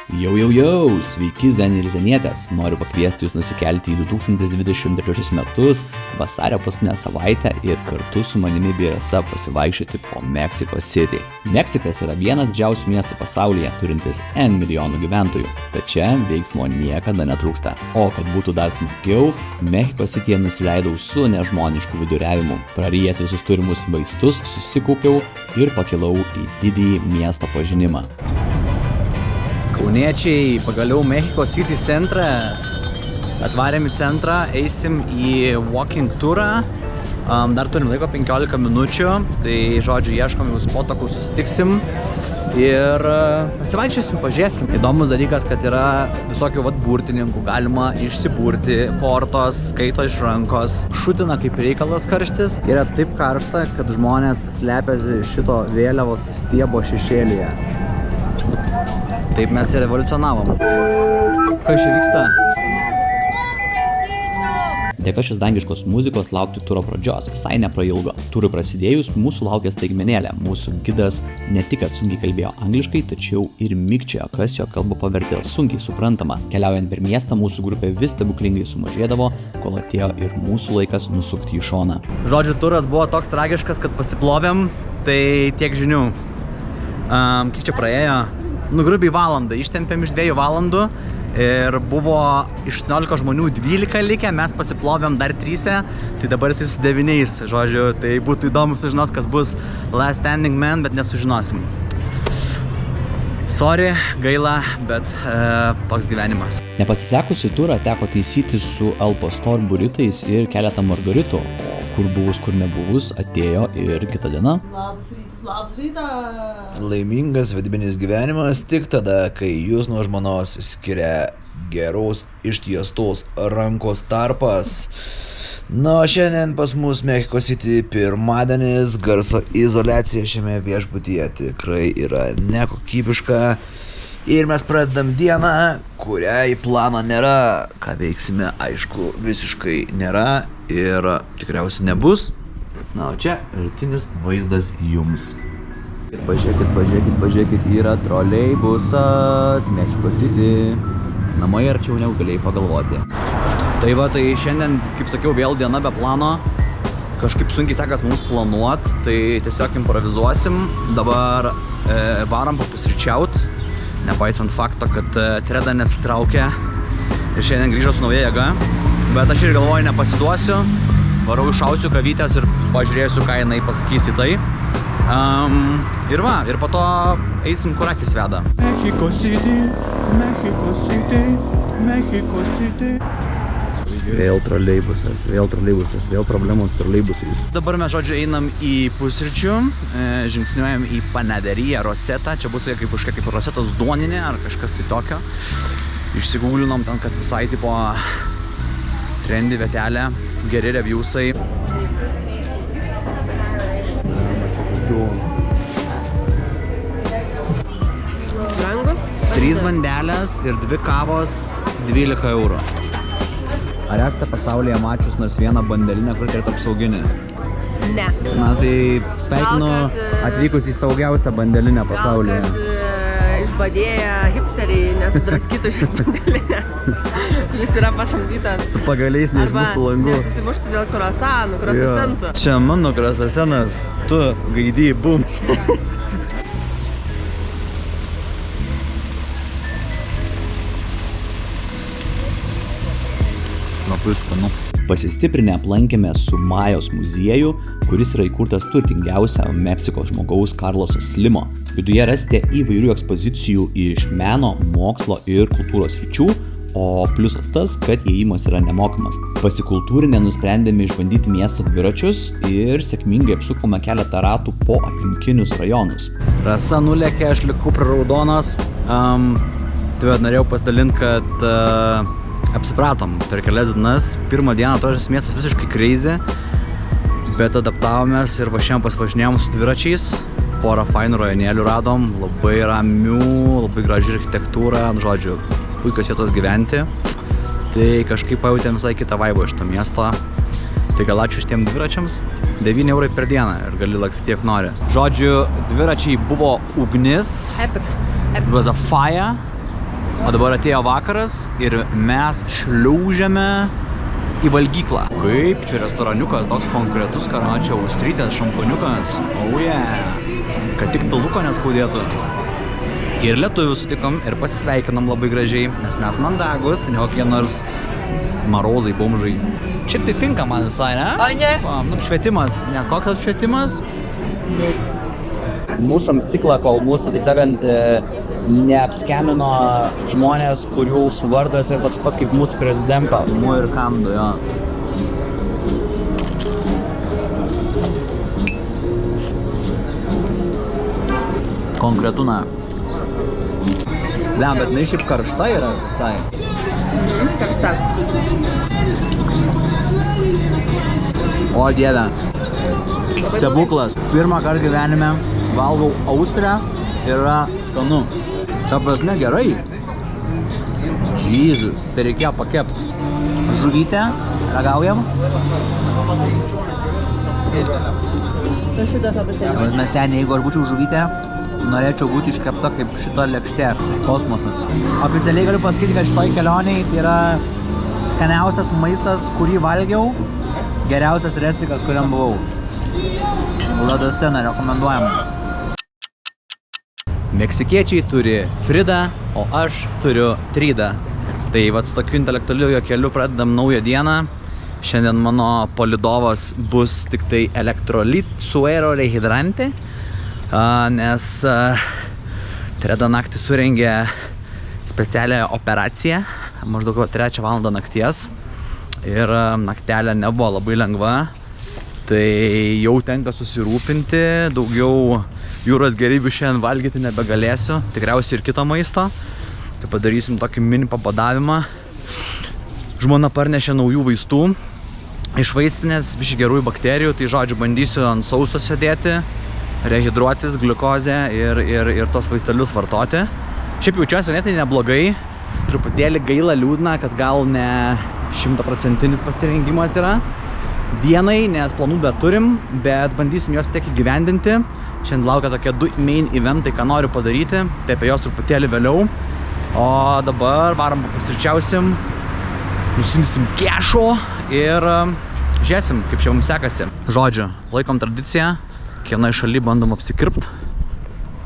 Jau, sveiki Zen ir Zenietės. Noriu pakviesti jūs nusikelti į 2023 metus, vasario paskutinę savaitę ir kartu su manimi bei Rasa pasivaikščioti po Mexico City. Meksikas yra vienas didžiausių miestų pasaulyje, turintis N milijonų gyventojų, tačiau veiksmo niekada netrūksta. O kad būtų dar smagiau, Mexico Cityje nusileidau su nežmonišku viduriavimu. Prarijęs visus turimus vaistus, susikaupiau ir pakilau į didįjį miesto pažinimą. Kauniečiai, pagaliau Mexico City centras. Atvarėm į centrą, eisim į walking turą. Dar turim laiko 15 minučių, tai žodžiu ieškom jau spoto, kur susitiksim ir pasivaikščiosim, pažiūrėsim. Įdomus dalykas, kad yra visokių burtininkų, galima išsiburti, kortos, skaito iš rankos, šutina kaip reikalas karštis. Yra taip karšta, kad žmonės slepiasi šito vėliavos stiebo šešėlyje. Taip mes ir evoliucionavom. Kas čia vyksta? Dėka šios dangiškos muzikos laukti turo pradžios visai neprailgo. Turui prasidėjus mūsų laukia staigmenėlė. Mūsų gidas ne tik kad sunkiai kalbėjo angliškai, tačiau ir mikčiojo, kas jo kalbą pavertė sunkiai suprantama. Keliaujant per miestą mūsų grupė vis stebuklingai sumažėdavo, kol atėjo ir mūsų laikas nusukti į šoną. Žodžiu, turas buvo toks tragiškas, kad pasiplovėm, tai tiek žinių. Kiek čia praėjo? Grubiai valandą, ištempėm iš 2 valandų ir buvo iš 18 žmonių 12 likę, mes pasiplovėm dar 3, tai dabar jis 9, žodžiu, tai būtų įdomu sužinot, kas bus Last Standing Man, bet nesužinosim. Sorry, gaila, bet toks gyvenimas. Nepasisekusi turą teko taisyti su Al Pastor buritais ir keletą margaritų, o kur buvus, kur nebuvus, atėjo ir kita diena. Labas rytas! Laimingas vedybinis gyvenimas tik tada, kai jūs nuo žmonos skiria geros ištiestos rankos tarpas. Na, šiandien pas mus Mexico City pirmadienis, garso izoliacija šiame viešbutyje tikrai yra nekokybiška. Ir mes pradedam dieną, kuriai plano nėra, ką veiksime, aišku, visiškai nėra ir tikriausiai nebus. Na, o čia rytinis vaizdas jums. Pažiūrėkit, yra troleibusas Mexico City. Namai arčiau negu galėjai pagalvoti. Tai va, tai šiandien, kaip sakiau, vėl diena be plano. Kažkaip sunkiai sekas mums planuot, tai tiesiog improvizuosim. Dabar varom papusryčiaut, nepaisant fakto, kad Treda nesitraukia ir šiandien grįžo su nauja jėga. Bet aš ir galvoju, nepasiduosiu. Varau iššausiu kavytės ir pažiūrėsiu, ką jinai pasakys į tai. Ir va, ir po to eisim, kur akis veda. Mexico City, Mexico City, Mexico City. Vėl troleibusas, vėl problemos su troleibusais. Dabar mes, žodžiu, einam į pusryčių, žingsniuojam į Panaderiją Rosetta. Čia bus kaip Rosetos duoninė ar kažkas tai tokio. Išsigūglinom ten, kad visai tipo trendy vietelė. Geri reviewsai. Brangus? 3 bandelės ir 2 kavos 12 eurų. Ar esate pasaulyje mačius nors vieną bandelinę, kur turėtų apsauginį? Ne. Na tai sveikinu atvykus į saugiausią bandelinę pasaulyje. Gal, kad išbadėję hipsteriai nesudraskytų šias bandelinės. Jis yra pasamdytas. Su pagaliais neišmuštų langų. Arba nesusimuštų dėl kruasanų, kruasasentų. Čia mano kruasasenas, tu gaidy, bum. Labai skanu. Pasistiprinę aplankėme Sumajos muziejų, kuris yra įkurtas turtingiausia Meksikos žmogaus Carloso Slimo. Viduje rasite įvairių ekspozicijų iš meno, mokslo ir kultūros sričių, o pliusas tas, kad įėjimas yra nemokamas. Pasikultūrinę nusprendėme išbandyti miesto dviračius ir sėkmingai apsukome keletą ratų po aplinkinius rajonus. Rasa nulėkė, aš likau prie raudonos. Tai norėjau pasidalinti, kad apsipratom per kelias dienas. Pirmą dieną tožas miestas visiškai crazy, bet adaptavomės ir va šiandien pasivažinėjom su dviračiais. Porą fainų rajonėlių radom, labai ramių, labai graži architektūra, žodžiu, puikios vietos gyventi. Tai kažkaip pajutėm visai kitą vaibą iš to miesto. Tai gal ačiū šitiem dviračiams. 9 eurai per dieną ir gali lakstyti tiek nori. Žodžiu, dviračiai buvo ugnis. Epic. It was a fire. O dabar atėjo vakaras ir mes šliaužiame į valgyklą. Kaip čia restoraniukas, toks konkretus Karačio Austrytės šampaniukas. Oh yeah! Kad tik pilvuko neskaudėtų. Ir lietuvių sutikom ir pasisveikinom labai gražiai, nes mes mandagus, ne kokie nors marozai, bomžai. Šiaip tai tinka man visai, ne? O ne? Apšvietimas. Ne, koks apšvietimas? Mušam stiklą, kol mūsų, taip sakant, neapskemino žmonės, kurių vardas yra toks pat kaip mūsų prezidento. Mu ir kamdo, jo. Konkretuna. Lem, bet jinai šiaip karšta yra visai. Karšta. O dieve. Stebuklas. Pirmą kartą gyvenime valgau austrę ir yra skanu. Ta prasme gerai. Jesus, tai reikėjo pakepti. Žuvytę, ragaujam. Mes seniai, jeigu aš būčiau žuvytė, norėčiau būti iškepta kaip šita lėkštė. Kosmosas. Oficialiai galiu pasakyti, kad šitoj kelionėj tai yra skaniausias maistas, kurį valgiau, geriausias restrikas, kuriam buvau. Ladosena rekomenduojam. Meksikiečiai turi Fridą, o aš turiu Tridą. Tai vat su tokiu intelektualiu juokeliu pradedam naują dieną. Šiandien mano palydovas bus tik tai elektrolit suero rehidrante, nes Treda naktį surengė specialią operaciją, maždaug 3 valandą nakties. Ir naktelė nebuvo labai lengva. Tai jau tenka susirūpinti, daugiau jūros gėrybių šiandien valgyti nebegalėsiu, tikriausiai ir kito maisto. Tai padarysim tokį mini pabadavimą. Žmona parnešė naujų vaistų iš vaistinės, biškį gerųjų bakterijų, tai žodžiu bandysiu ant sauso sėdėti, rehidruotis, gliukozę ir tos vaistelius vartoti. Šiaip jaučiuosi net neblogai, truputėlį gaila, liūdna, kad gal ne 100% pasirengimas yra dienai, nes planų bet turim, bet bandysim juos tiek įgyvendinti. Šiandien laukia tokie 2 main eventai, ką noriu padaryti, tai apie juos truputėlį vėliau. O dabar varom pasirčiausim, nusimsim kešo ir žiūrėsim, kaip čia mums sekasi. Žodžiu, laikom tradiciją, kiekvienai šaly bandom apsikirpt.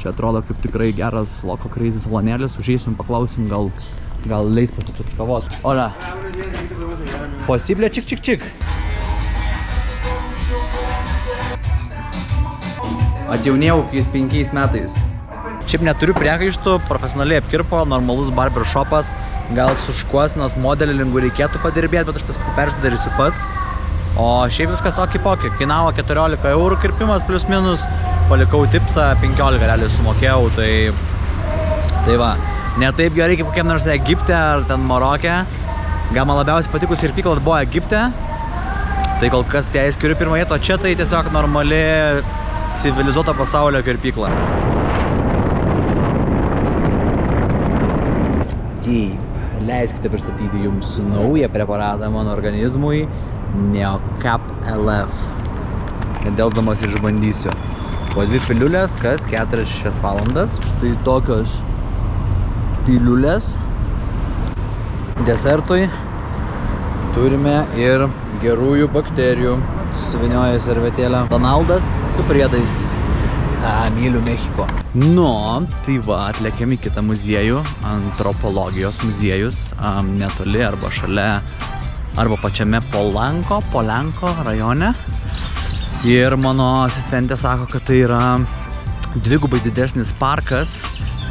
Čia atrodo kaip tikrai geras Loco Crazy salonėlis, užeisim, paklausim, gal leis pasičiatkavot. Ola, posible čik čik čik. Atjaunėjau kokiais 5 metais. Šiaip neturiu priekaištų, profesionaliai apkirpo, normalus barbershopas, gal su šukuosenos modelingų reikėtų padirbėti, bet aš paskui persidarysiu pats. O šiaip viskas okipoki, kainavo 14 eurų kirpimas plius minus, palikau tipsą, 15 realiai sumokėjau, tai va. Ne taip gerai kaip kokiam nors Egipte ar ten Maroke. Gal man labiausiai patikus kirpykla buvo Egipte, tai kol kas ją skiriu pirmą vietą, o čia tai tiesiog normali civilizuoto pasaulio kirpykla. Leiskite pristatyti jums naują preparatą mano organizmui, NeoCap LF. Nedelsdamas išbandysiu. Po 2 piliulės, kas 4-6 valandas. Štai tokios piliulės. Desertui turime ir gerųjų bakterijų. Susivinioja servetėlę. Donaldas su priedais. Myliu Mexiko. Tai va, atlėkėm į kitą muziejų, antropologijos muziejus, netoli arba šalia, arba pačiame Polanco rajone. Ir mano asistentė sako, kad tai yra 2 didesnis parkas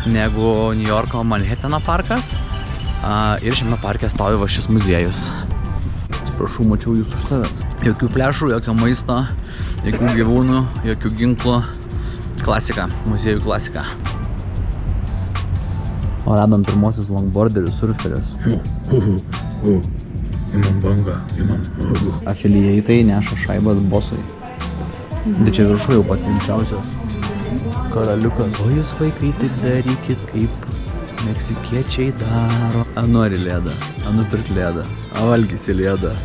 negu New Yorko Manhattano parkas. Ir šiame parke stovi va šis muziejus. Atsiprašau, mačiau jūs už savęs. Jokių flešų, jokio maisto, jokių gyvūnų, jokių ginklų. Klasika, muziejų klasika. O radom pirmosius longboarderius, surferius. Imam bangą, imam. Afilieitai neša šaibas bosui. Tai čia viršų jau pats rimčiausias. Karaliukas. O jūs vaikai taip darykit, kaip meksikiečiai daro. Nori lėdą, nupirk lėdą, valgysi lėdą.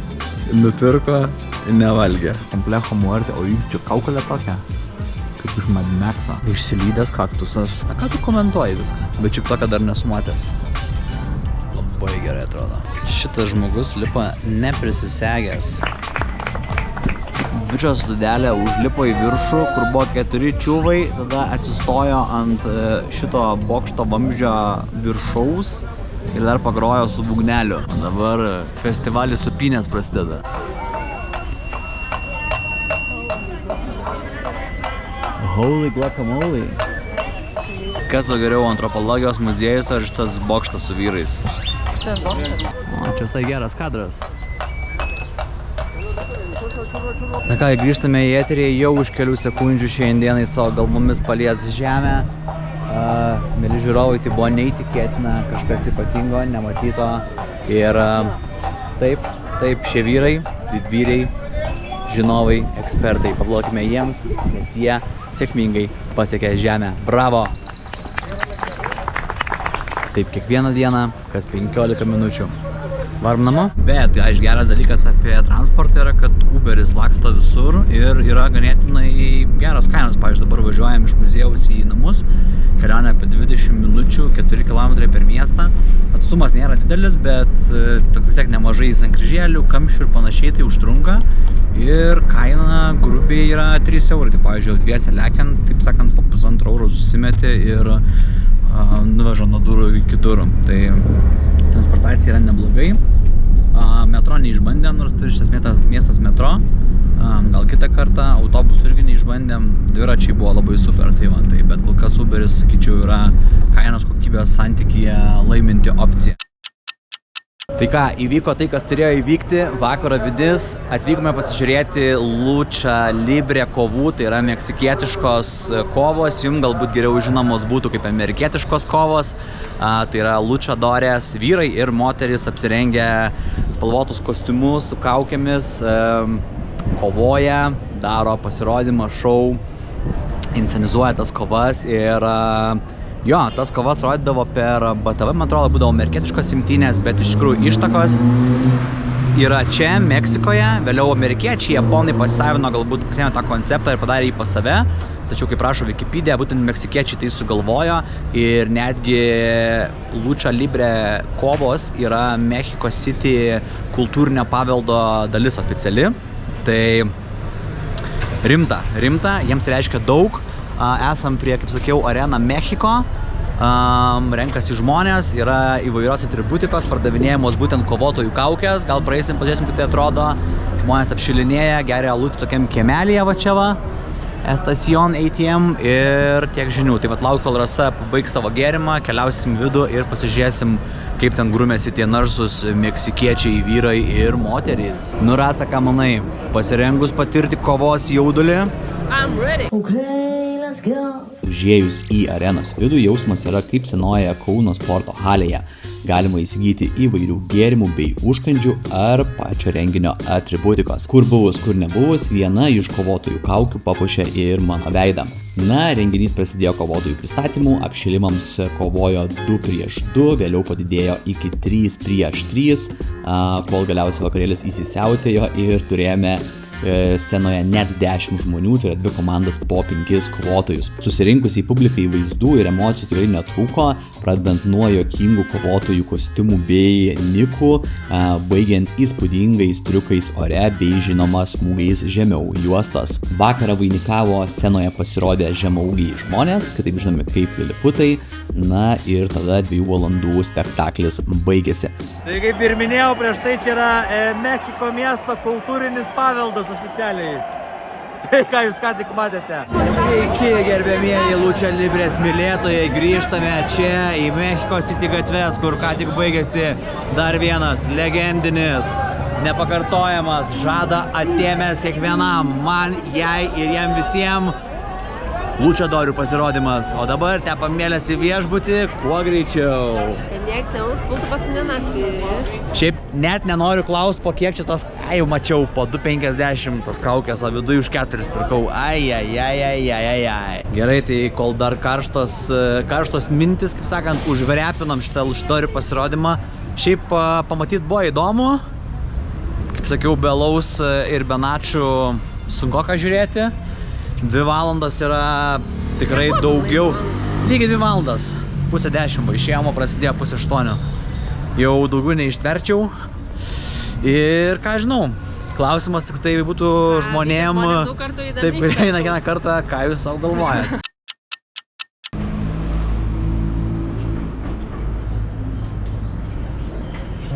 Nupirko, nevalgė. Komplejo muerte, o juk čia kaukolė tokia. Kaip iš Mad Maxo. Išsilydęs kaktusas. Ką tu komentuoji viską? Bet šiaip tokio dar nesu matęs. labai gerai atrodo. Šitas žmogus lipa neprisisegęs. Bičios dudelė užlipo į viršų, kur buvo 4 čiūvai, tada atsistojo ant šito bokšto vamzdžio viršaus ir dar pagrojo su būgneliu. O dabar festivalis supynės prasideda. Holy guacamole. Kas to geriau, antropologijos muziejus ar šitas bokštas su vyrais? Šitas bokštas. O, čia visai geras kadras. Na ką, grįžtame į eterį, jau už kelių sekundžių šiandienai savo galvomis palies žemę. Mėly žiūrovai, tai buvo neįtikėtina, kažkas ypatingo, nematyto. Ir taip, šie vyrai, didvyriai, žinovai, ekspertai, paplokime jiems, nes jie sėkmingai pasiekė žemę. Bravo! Taip, kiekvieną dieną, kas 15 minučių. Varom namo. Bet, aišku, geras dalykas apie transportą yra, kad Uberis laksto visur ir yra ganėtinai geros kainos. Pavyzdžiui, dabar važiuojam iš muziejaus į namus, kelionė apie 20 minučių, 4 km per miestą. Atstumas nėra didelis, bet vis tiek nemažai sankryžėlių, kamščių ir panašiai tai užtrunka. Ir kaina grubiai yra 3 eurai. Tai, pavyzdžiui, dviese lekiant, taip sakant, po 1,5 euro susimeti ir nuveža nuo durų iki durų. Tai transportacija yra neblogai. Metro neišbandėm, nors turi šis miestas metro. Gal kitą kartą autobusų irgi neišbandėm. Dviračiai buvo labai super, bet kol kas Uberis, sakyčiau, yra kainos kokybės santykyje laiminti opcija. Tai ką, įvyko tai, kas turėjo įvykti, vakaro vidis, atvykome pasižiūrėti Lucha Libre kovų, tai yra meksikietiškos kovos, jums galbūt geriau žinomos būtų kaip amerikietiškos kovos, tai yra luchadorės, vyrai ir moterys apsirengę spalvotus kostiumus su kaukėmis, kovoja, daro pasirodymą, šou, inscenizuoja tas kovas ir jo, tas kovas rodydavo per BTV, man atrodo, būdavo amerikietiškos imtynės, bet iš tikrųjų ištakos yra čia, Meksikoje. Vėliau amerikiečiai, japonai pasisavino, galbūt pasėmė tą konceptą ir padarė jį pas save. Tačiau, kaip rašo Wikipedia, būtent meksikiečiai tai sugalvojo ir netgi Lucha Libre kovos yra Mexico City kultūrinio paveldo dalis oficiali. Tai rimta, jiems reiškia daug. Esam prie, kaip sakiau, Arena Mexico, renkasi žmonės, yra įvairios atributikos, pardavinėjamos būtent kovotojų kaukės, gal praeisim, pažiūrėsim, kaip tai atrodo, žmonės apšilinėja, geria alutį tokiam kiemelėje va čia va, Estacion ATM ir tiek žinių. Tai vat laukiu, kol Rasa pabaigs savo gėrimą, keliausim vidų ir pasižiūrėsim, kaip ten grūmėsi tie narsūs meksikiečiai, vyrai ir moterys. Nu, Rasa, ką manai, pasirengus patirti kovos jaudulį? I'm ready. Okay, let's go. Užėjus į arenos vidų jausmas yra kaip senoje Kauno sporto halėje. Galima įsigyti įvairių gėrimų bei užkandžių ar pačio renginio atributikos. Kur buvus, kur nebuvus, viena iš kovotojų kaukių papuošė ir mano veidą. Na, renginys prasidėjo kovotojų pristatymų, apšilimams kovojo 2 prieš 2, vėliau padidėjo iki 3 prieš 3, kol galiausiai vakarėlis įsisiautėjo ir turėjome scenoje net 10 žmonių, tai yra 2 komandas po 5 kovotojus. Susirinkusiai publikai vaizdų ir emocijų tikrai netrūko, pradedant nuo juokingų kovotojų kostiumų bei nikų, baigiant įspūdingais triukais ore bei žinoma smūgiais žemiau juostos. Vakarą vainikavo scenoje pasirodę žemaūgiai žmonės, kitaip žinomi kaip liliputai, na ir tada 2 valandų spektaklis baigėsi. Tai kaip ir minėjau prieš tai, čia yra Meksiko miesto kultūrinis paveldas oficialiai. Tai ką jūs ką tik matėte. Sveiki, gerbėmieji Lucha Libres mylėtojai, grįžtame čia į Mexico City gatves, kur ką tik baigėsi dar vienas legendinis, nepakartojamas, žada atėmęs kiekvienam, man, jai ir jam visiems luchadorių pasirodymas. O dabar tepam mėlės į viešbutį kuo greičiau. Kad nieks neužpultų paskutinę naktį. Šiaip net nenoriu klausti, po kiek čia tos, jau mačiau, po 2,50 tos kaukės, o viduje už 4 pirkau. Ai. Gerai, tai kol dar karštos mintis, kaip sakant, užverepinom šitą luchadorių pasirodymą. Šiaip pamatyt buvo įdomu. Kaip sakiau, be alaus ir be načų sunkoka žiūrėti. 2 valandos yra tikrai daugiau. Lygiai 2 valandas. 9:30 išėjom, prasidėjo 7:30. jau daugiau neištverčiau. Ir ką žinau, klausimas tik tai būtų žmonėm, taip, kurie eina kiekvieną kartą, ką jūs savo galvojat.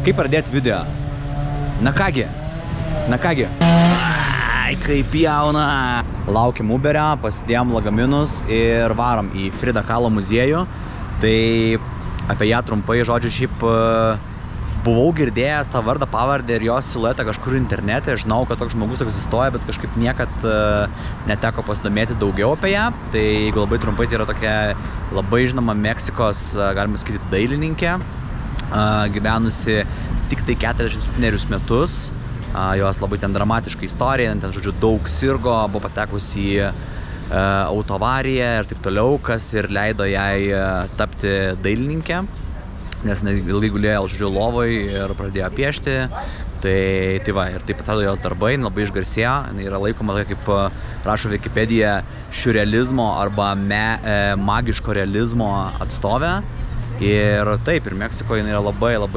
Kaip pradėti video? Na kągi. Ai, kaip jauna. Laukiam Uberio, pasidėjom lagaminus ir varom į Frida Kahlo muziejų. Tai apie ją trumpai, žodžiu, šiaip buvau girdėjęs tą vardą, pavardę ir jos siluetą kažkur internete. Žinau, kad toks žmogus egzistuoja, bet kažkaip niekad neteko pasidomėti daugiau apie ją. Tai jeigu labai trumpai, tai yra tokia labai žinoma Meksikos, galima sakyti, dailininkė, gyvenusi tik tai 47 metus. Jos labai ten dramatiška istorija, ten, žodžiu, daug sirgo, buvo patekusi į autoavariją ir taip toliau, kas ir leido jai tapti dailininkė. Nes ilgai gulėjo, žodžiu, lovoj ir pradėjo piešti. Tai va, ir taip atsirado jos darbai, labai išgarsėjo. Jinai yra laikoma tokia, kaip rašo Wikipedija, šiurrealizmo arba magiško realizmo atstovė. Ir taip, ir Meksikoje jinai yra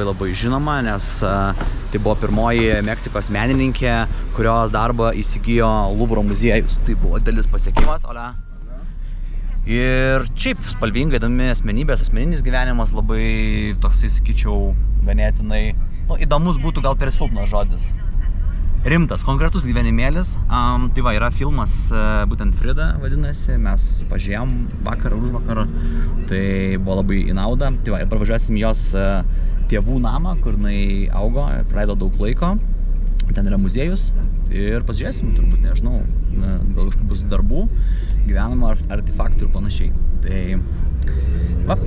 labai žinoma, nes tai buvo pirmoji Meksikos menininkė, kurios darbą įsigijo Luvro muziejus. Tai buvo didelis pasiekimas, Ir šiaip spalvinga, įdomi asmenybės, asmeninis gyvenimas labai toksai, sakyčiau, ganėtinai, įdomus būtų gal per silpnas žodis. Rimtas, konkretus gyvenimėlis. Tai va, yra filmas, būtent Frida vadinasi, mes pažiūrėjom vakar, užvakar, tai buvo labai į naudą. Tai va, ir parvažiuosim jos tėvų namą, kur jinai augo, praleido daug laiko. Ten yra muziejus ir pasižiūrėsim, turbūt, nežinau, gal kažkur bus darbų, gyvenimo artefaktų ir panašiai. Tai va,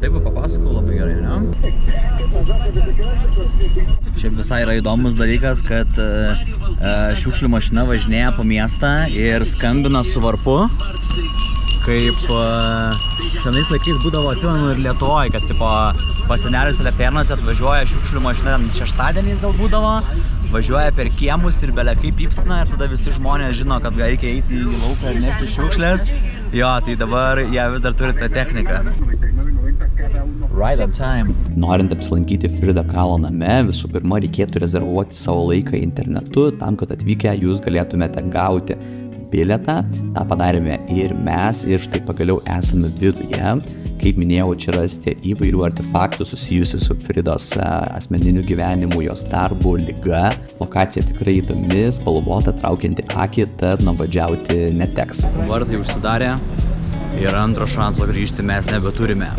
taip papasakau labai gerai, ne? Šiaip visai yra įdomus dalykas, kad šiukšlių mašina važinėja po miestą ir skambina su varpu, kaip senais laikais būdavo, atsimenu, ir Lietuvoje, kad tipo pasenelius Telefernuose atvažiuoja šiukšlių mašina, šeštadieniais gal būdavo, važiuoja per kiemus ir bele kaip pypsina ir tada visi žmonės žino, kad reikia eiti į lauką ir nešti šiukšlės. Jo, tai dabar jie vis dar turi tą techniką. Right on time. Norint apsilankyti Frida Kahlo name, visų pirma reikėtų rezervuoti savo laiką internetu, tam, kad atvykę jūs galėtumėte gauti bilietą. Ta padarėme ir mes, ir štai pagaliau esame viduje. Kaip minėjau, čia rasite įvairių artefaktų susijusių su Fridos asmeniniu gyvenimu, jos darbu, liga. Lokacija tikrai įdomi, spalvota, traukianti akį, tad nuobodžiauti neteks. Vartai užsidarė ir antro šanso grįžti mes nebeturime.